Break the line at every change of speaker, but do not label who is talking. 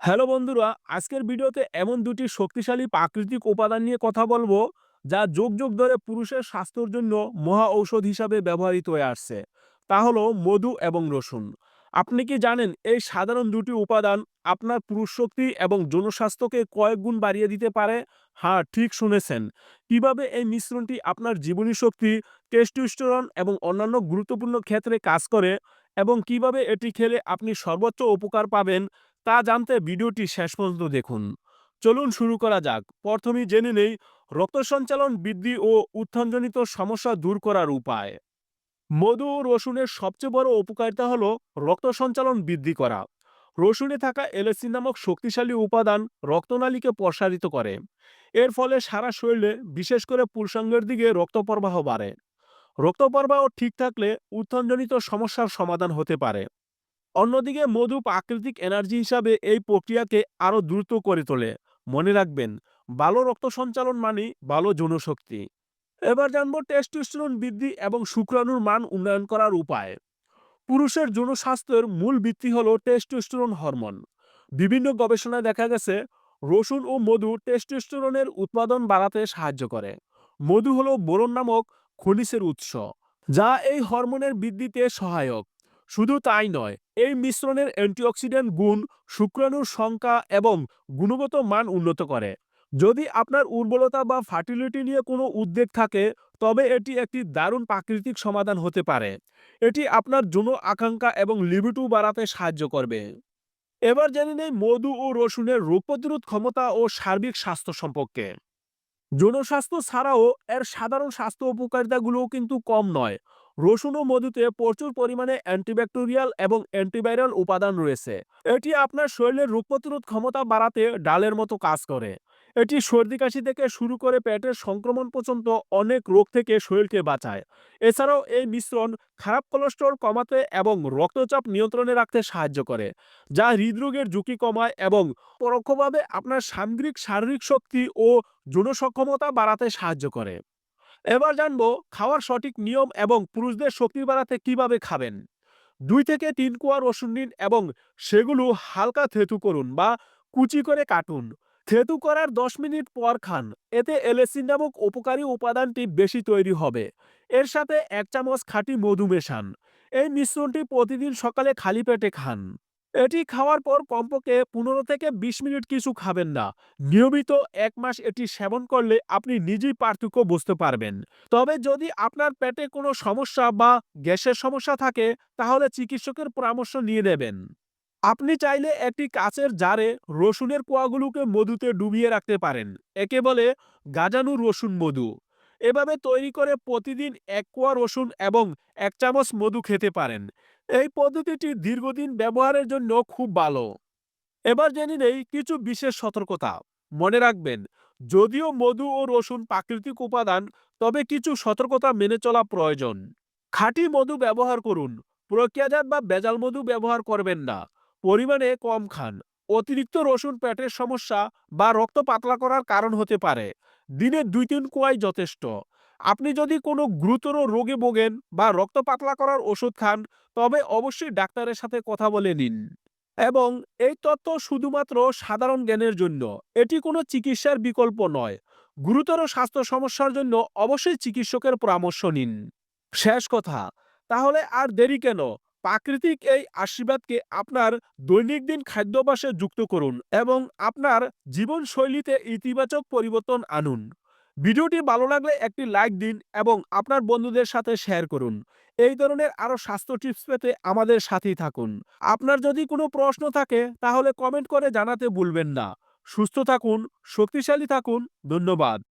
Hello বন্ধুরা, আজকের ভিডিওতে এমন দুটি শক্তিশালী প্রাকৃতিক উপাদান নিয়ে কথা বলবো যা যুগ যুগ ধরে পুরুষের স্বাস্থ্যের জন্য মহা ঔষধ হিসাবে ব্যবহৃত হয়ে আসছে। তা হলো মধু এবং রসুন। আপনি কি জানেন এই সাধারণ দুটি উপাদান আপনার পুরুষ শক্তি এবং জনস্বাস্থ্যকে কয়েক গুণ বাড়িয়ে দিতে পারে? হ্যাঁ, ঠিক শুনেছেন। কিভাবে এই মিশ্রণটি আপনার জীবনী শক্তি, টেস্টোস্টেরন এবং অন্যান্য গুরুত্বপূর্ণ ক্ষেত্রে কাজ করে এবং কিভাবে এটি খেলে আপনি সর্বোচ্চ উপকার পাবেন তা জানতে ভিডিওটি শেষ পর্যন্ত দেখুন। চলুন শুরু করা যাক। প্রথমেই জেনে নেই রক্ত সঞ্চালন বৃদ্ধি ও উত্থানজনিত সমস্যা দূর করার উপায়। মধু ও রসুনের সবচেয়ে বড় উপকারিতা হলো রক্ত সঞ্চালন বৃদ্ধি করা। রসুনে থাকা এলএসি নামক শক্তিশালী উপাদান রক্তনালীকে প্রসারিত করে। এর ফলে সারা শরীরে, বিশেষ করে পুরুষাঙ্গের দিকে রক্ত প্রবাহ বাড়ে। রক্ত প্রবাহ ঠিক থাকলে উত্থানজনিত সমস্যার সমাধান হতে পারে। অন্যদিকে মধু প্রাকৃতিক এনার্জি হিসাবে এই প্রক্রিয়াকে আরো দ্রুত করে তোলে। মনে রাখবেন, ভালো রক্ত সঞ্চালন মানে ভালো যৌনশক্তি। এবার জানবো টেস্টোস্টেরন বৃদ্ধি এবং শুক্রাণুর মান উন্নয়ন করার উপায়। পুরুষের যৌন স্বাস্থ্যের মূল ভিত্তি হলো টেস্টোস্টেরন হরমোন। বিভিন্ন গবেষণায় দেখা গেছে রসুন ও মধু টেস্টোস্টেরনের উৎপাদন বাড়াতে সাহায্য করে। মধু হলো বোরন নামক খনিজের উৎস, যা এই হরমোনের বৃদ্ধিতে সহায়ক। শুধু তাই নয়, এই মিশ্রণের অ্যান্টিঅক্সিডেন্ট গুণ শুক্রাণুর সংখ্যা এবং গুণগত মান উন্নত করে। যদি আপনার উর্বরতা বা ফার্টিলিটি নিয়ে কোনো উদ্বেগ থাকে, তবে এটি একটি দারুণ প্রাকৃতিক সমাধান হতে পারে। এটি আপনার যৌন আকাঙ্ক্ষা এবং লিবিডো বাড়াতে সাহায্য করবে। এবার জেনে নেই মধু ও রসুনের রোগ প্রতিরোধ ক্ষমতা ও সার্বিক স্বাস্থ্য সম্পর্কে। জনস্বাস্থ্য ছাড়াও এর সাধারণ স্বাস্থ্য উপকারিতাগুলোও কিন্তু কম নয়। রসুন ও মধুতে প্রচুর পরিমাণে অ্যান্টিব্যাকটেরিয়াল এবং অ্যান্টিভাইরাল উপাদান রয়েছে। এটি আপনার শরীরের রোগ প্রতিরোধ ক্ষমতা বাড়াতে ডালের মতো কাজ করে। এটি সর্দি কাশি থেকে শুরু করে পেটের সংক্রমণ পর্যন্ত অনেক রোগ থেকে শরীরকে বাঁচায়। এছাড়াও এই মিশ্রণ খারাপ কোলেস্টেরল কমাতে এবং রক্তচাপ নিয়ন্ত্রণে রাখতে সাহায্য করে, যা হৃদরোগের ঝুঁকি কমায় এবং পরোক্ষভাবে আপনার সামগ্রিক শারীরিক শক্তি ও যৌন সক্ষমতা বাড়াতে সাহায্য করে। এবার জানবো খাওয়ার সঠিক নিয়ম এবং পুরুষদের শক্তি বাড়াতে কিভাবে খাবেন। 2 থেকে 3 কোয়া রসুন নিন এবং সেগুলো হালকা থেতু করুন বা কুচি করে কাটুন। থেতু করার 10 মিনিট পর খান। এতে এলেসিন নামক উপকারী উপাদানটি বেশি তৈরি হবে। এর সাথে 1 চামচ খাঁটি মধু মেশান। এই মিশ্রণটি প্রতিদিন সকালে খালি পেটে খান। এটি খাওয়ার পর কমপক্ষে 15 থেকে 20 মিনিট কিছু খাবেন না। নিয়মিত 1 মাস এটি সেবন করলে আপনি নিজেই পার্থক্য বুঝতে পারবেন। তবে যদি আপনার পেটে কোনো সমস্যা বা গ্যাসের সমস্যা থাকে, তাহলে চিকিৎসকের পরামর্শ নিয়ে নেবেন। আপনি চাইলে একটি কাচের জারে রসুনের কোয়াগুলোকে মধুতে ডুবিয়ে রাখতে পারেন। একে বলে গাজানো রসুন মধু। এভাবে তৈরি করে প্রতিদিন 1 কোয়া রসুন এবং 1 চামচ মধু খেতে পারেন। এই পদ্ধতিটি দীর্ঘদিন ব্যবহারের জন্য খুব ভালো। এবার জেনে নেই কিছু বিশেষ সতর্কতা। মনে রাখবেন, যদিও মধু ও রসুন প্রাকৃতিক উপাদান, তবে কিছু সতর্কতা মেনে চলা প্রয়োজন। খাঁটি মধু ব্যবহার করুন। প্রক্রিয়াজাত বা ভেজাল মধু ব্যবহার করবেন না। পরিমাণে কম খান। অতিরিক্ত রসুন পেটের সমস্যা বা রক্ত পাতলা করার কারণ হতে পারে। দিনে 2-3 কোয়াই যথেষ্ট। আপনি যদি কোনো গুরুতর রোগে ভোগেন বা রক্ত পাতলা করার ওষুধ খান, তবে অবশ্যই ডাক্তারের সাথে কথা বলে নিন। এবং এই তথ্য শুধুমাত্র সাধারণ জ্ঞানের জন্য, এটি কোনো চিকিৎসার বিকল্প নয়। গুরুতর স্বাস্থ্য সমস্যার জন্য অবশ্যই চিকিৎসকের পরামর্শ নিন। শেষ কথা, তাহলে আর দেরি কেন? প্রাকৃতিক এই আশীর্বাদকে আপনার দৈনন্দিন খাদ্যাভ্যাসে যুক্ত করুন এবং আপনার জীবনশৈলীতে ইতিবাচক পরিবর্তন আনুন। ভিডিওটি ভালো লাগলে একটি লাইক দিন এবং আপনার বন্ধুদের সাথে শেয়ার করুন। এই ধরনের আরও স্বাস্থ্য টিপস পেতে আমাদের সাথেই থাকুন। আপনার যদি কোনো প্রশ্ন থাকে, তাহলে কমেন্ট করে জানাতে ভুলবেন না। সুস্থ থাকুন, শক্তিশালী থাকুন। ধন্যবাদ।